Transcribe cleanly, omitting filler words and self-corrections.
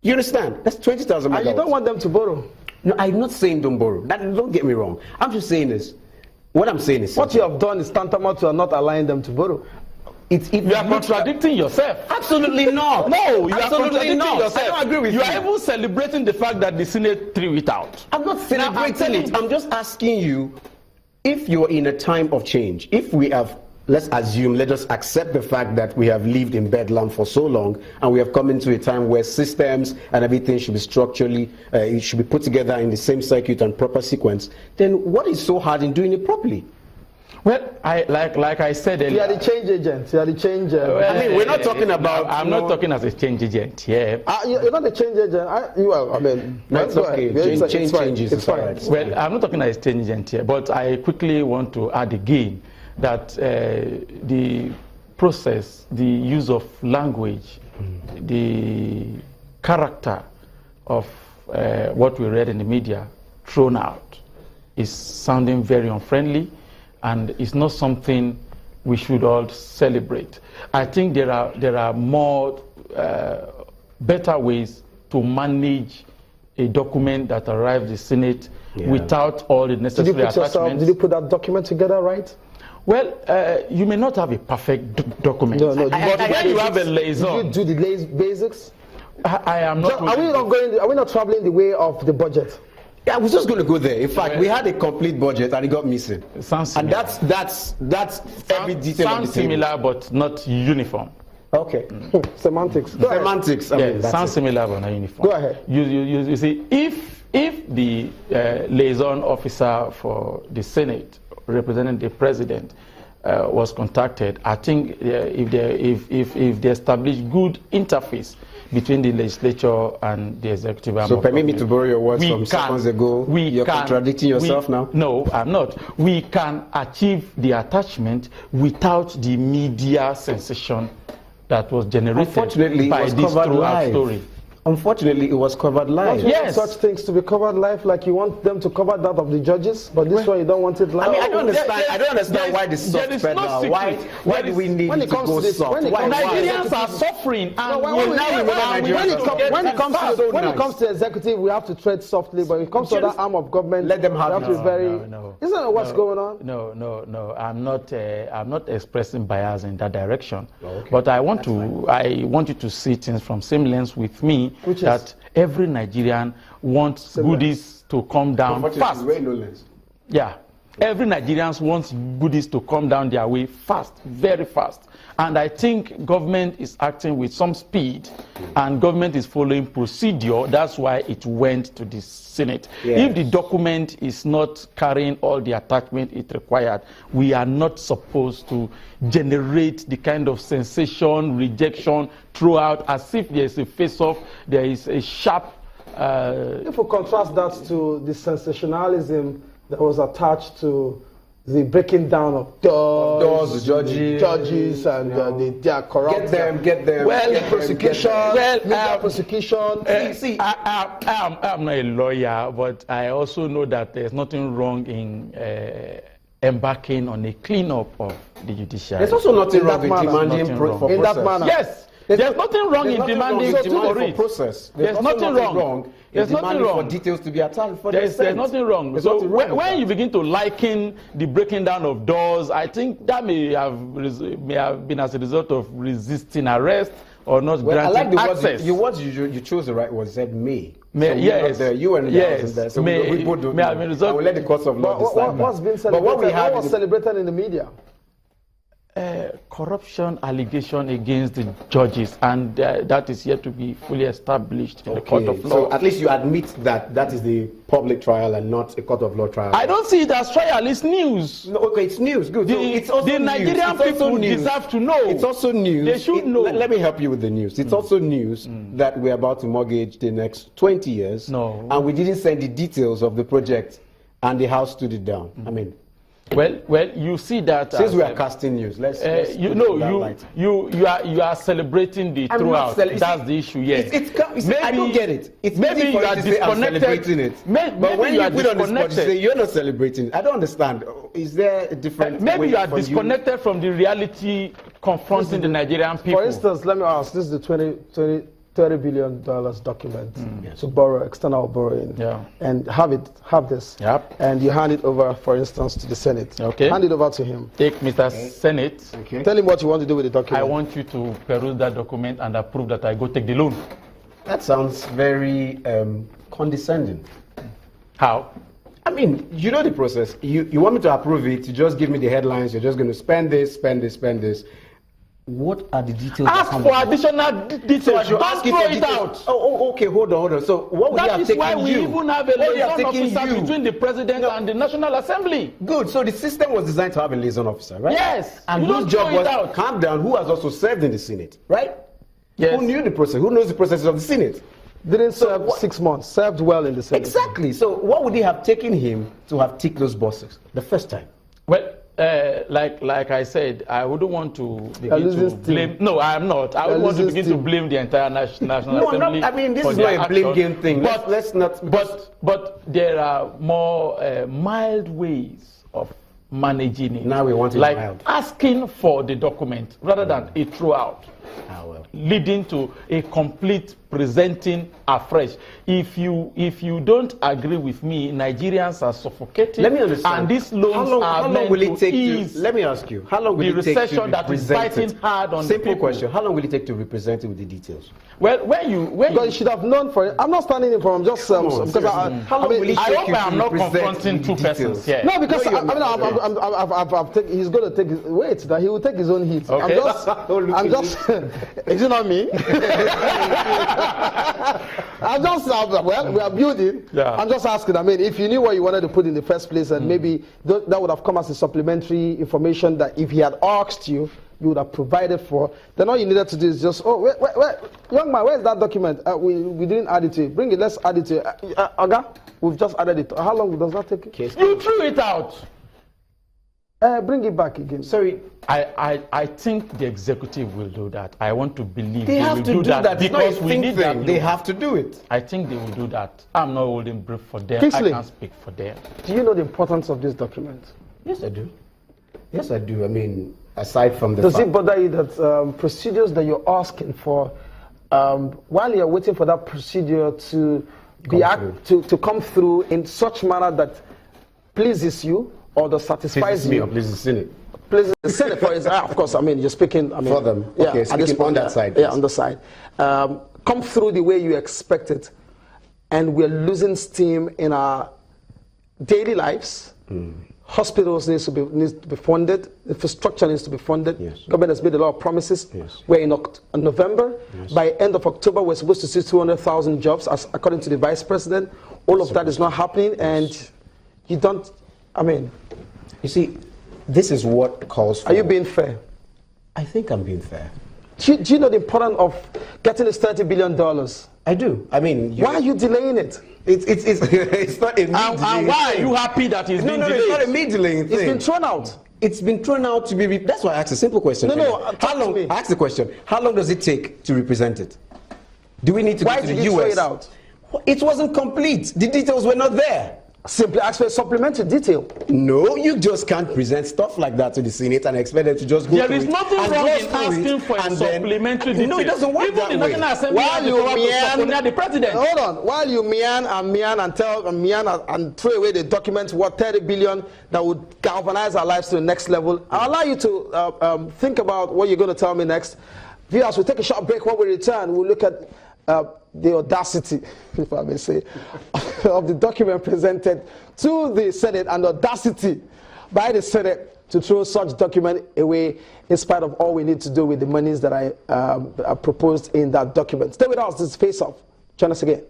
You understand? That's 20,000 megawatts. And you don't want them to borrow. No, I'm not saying don't borrow. Don't get me wrong. I'm just saying this. What I'm saying is what you have done is tantamount to not allowing them to borrow. You are contradicting yourself. Absolutely not. No, you absolutely are contradicting not. yourself. I don't agree with you. You are even celebrating the fact that the Senate threw it out. I'm not celebrating it. I'm just asking you, if you're in a time of change, if we have, let's assume, let us accept the fact that we have lived in bedlam for so long, and we have come into a time where systems and everything should be structurally, it should be put together in the same circuit and proper sequence, then what is so hard in doing it properly? Well, like I said earlier, you are the change agent. You are the change. I mean, we're not talking about. I'm not talking as a change agent. Yeah. You're not a change agent. You are. I mean, that's okay. Change changes. It's fine. Well, I'm not talking as a change agent here, but I quickly want to add again that the process, the use of language, the character of what we read in the media thrown out is sounding very unfriendly, and it's not something we should all celebrate. I think there are more better ways to manage a document that arrives the Senate without all the necessary attachments. Did you put that document together right? Well, you may not have a perfect document. No. But when you have a liaison, did you do the basics? I am not. Are we not traveling the way of the budget? Yeah, I was just going to go there. In fact, we had a complete budget and it got missing. Sounds and that's every detail of the sounds similar but not uniform. Okay. Semantics. Semantics. Sounds similar but not uniform. Go ahead. You see, if the liaison officer for the Senate representing the president was contacted, I think if they establish good interface between the legislature and the executive arm. So permit me to borrow your words from seconds ago. You're contradicting yourself now? No, I'm not. We can achieve the attachment without the media sensation that was generated by this throughout story. Unfortunately, it was covered live. Yes. Such things to be covered live, like you want them to cover that of the judges, but this one you don't want it live. I mean, I don't understand why the soft pedal. Why do we need to go soft? Nigerians are suffering. When it comes to the executive, we have to tread softly, but when it comes to that arm of government, let them have to be very. Isn't that what's going on? No. I'm not expressing bias in that direction. But I want you to see things from same lens with me. That every Nigerian wants goodies to come down fast. Yeah, every Nigerian wants goodies to come down their way fast, very fast. And I think government is acting with some speed, and government is following procedure. That's why it went to the Senate. Yes. If the document is not carrying all the attachment it required, we are not supposed to generate the kind of sensation, rejection throughout, as if there is a face-off, there is a sharp... If we contrast that to the sensationalism that was attached to the breaking down of doors, judges, and they are corrupt. Get them. Well, prosecution. See, I'm not a lawyer, but I also know that there's nothing wrong in embarking on a cleanup of the judiciary. There's also nothing wrong with demanding for in that manner. Yes. There's nothing wrong in demanding for process. There's nothing wrong. There's nothing wrong for details to be attached. There's nothing wrong. So when you begin to liken the breaking down of doors, I think that may have been as a result of resisting arrest or not granting access. You chose the right word. You said may. So yes. You and yes. there. So we both don't. I will let the courts of law decide. What's been celebrated? What was celebrated in the media? Corruption allegation against the judges, and that is yet to be fully established in the court of law. So at least you admit that that is the public trial and not a court of law trial. I don't see it as trial, it's news. No, okay, it's news, good. The Nigerian people deserve to know. It's also news. They should know. Let me help you with the news. It's also news that we're about to mortgage the next 20 years. No. And we didn't send the details of the project, and the House stood it down. I mean, well, you see that since we are casting news, let's you are celebrating the throughout. That's the issue. Yes, maybe, I don't get it. It's maybe you are disconnected. I'm celebrating it. But when you put on the spot, you say you're not celebrating it. I don't understand. Is there a different? Maybe you are disconnected from the reality confronting the Nigerian people. For instance, let me ask. This is the 2030 $30 billion document to borrow, external borrowing, and have this, and you hand it over, for instance, to the Senate. Okay. Hand it over to him. Take Mr. Senate. Okay. Tell him what you want to do with the document. I want you to peruse that document and approve that I go take the loan. That sounds very condescending. How? I mean, you know the process. You want me to approve it, you just give me the headlines, you're just going to spend this, spend this, spend this. What are the details? Ask for additional details. So Don't throw it out. Oh, okay, hold on. So what would that is why we even have a liaison officer between the president and the National Assembly. Good. So the system was designed to have a liaison officer, right? Yes. And whose job was calm down, who has also served in the Senate, right? Yes. Who knew the process? Who knows the processes of the Senate? Didn't serve 6 months. Served well in the Senate. Exactly. So what would it have taken him to have ticked those boxes the first time? Well, like I said, I wouldn't want to begin to blame. No, I am not. I would want to begin to blame the entire National Assembly. No, I mean, this is not a blame game thing. But let's not. But there are more mild ways of managing it. Now we want it like mild. Asking for the document rather than a throughout. Well. Leading to a complete presenting afresh. If you don't agree with me, Nigerians are suffocating. Let me understand. And these loans how long will it take ease let me ask you. How long will it take to recession that is biting hard on Simple the people? question. How long will it take to represent it with the details? Well, when you should have known for it. I'm not standing in for him. Just because how long will it take I hope you I'm to not represent confronting two persons here. No, because he's going to take his wait. That he will take his own heat. Okay. I'm just. Is it not me? I'm just well, we are building. Yeah. I'm just asking. I mean, if you knew what you wanted to put in the first place, and maybe that would have come as a supplementary information that if he had asked you, you would have provided for. Then all you needed to do is just, wait, young man, where's that document? We didn't add it to it. Bring it. Let's add it to it. Aga, we've just added it. How long does that take? You threw it out. Bring it back again. Sorry. I think the executive will do that. I want to believe They have will to do that because we need that. They have to do it. I think they will do that. I'm not holding brief for them. Kingsley, I can't speak for them. Do you know the importance of this document? Yes, I do. Yes, I do. I mean, aside from the Does it bother you that procedures that you're asking for, while you're waiting for that procedure to come through in such manner that pleases you or that satisfies you? Pleases the Senate. Pleases the Senate, for example. Of course, I mean, you're speaking. I mean, for them. Okay, speaking on that side. Yeah, on the side. Come through the way you expect it, and we're losing steam in our daily lives. Hospitals needs to be funded. Infrastructure needs to be funded. Yes. Government has made a lot of promises. Yes. We're in November. Yes. By end of October, we're supposed to see 200,000 jobs, according to the Vice President. All of that is not happening, and you don't. I mean, you see, this is what calls for. Are you being fair? I think I'm being fair. Do you know the importance of getting this $30 billion? I do. I mean, why are you delaying it? It's not a me and why are you happy that it's been delayed? It's not a me delaying thing. It's been thrown out. It's been thrown out to be. That's why I asked a simple question. No. How long? I asked the question. How long does it take to represent it? Do we need to go to the US? Why did you throw it out? It wasn't complete. The details were not there. Simply ask for a supplementary detail. No, you just can't present stuff like that to the Senate and expect them to just go through it. There is nothing wrong in asking for a supplementary detail. No, it doesn't work that way. Even the National Assembly has the power to subpoena the president. Hold on. While you mean and throw away the document worth $30 billion that would galvanize our lives to the next level, I'll allow you to think about what you're going to tell me next. Viewers, we'll take a short break. When we return, we'll look at the audacity, if I may say, of the document presented to the Senate and the audacity by the Senate to throw such document away in spite of all we need to do with the monies that I proposed in that document. Stay with us. This is Face Off. Join us again.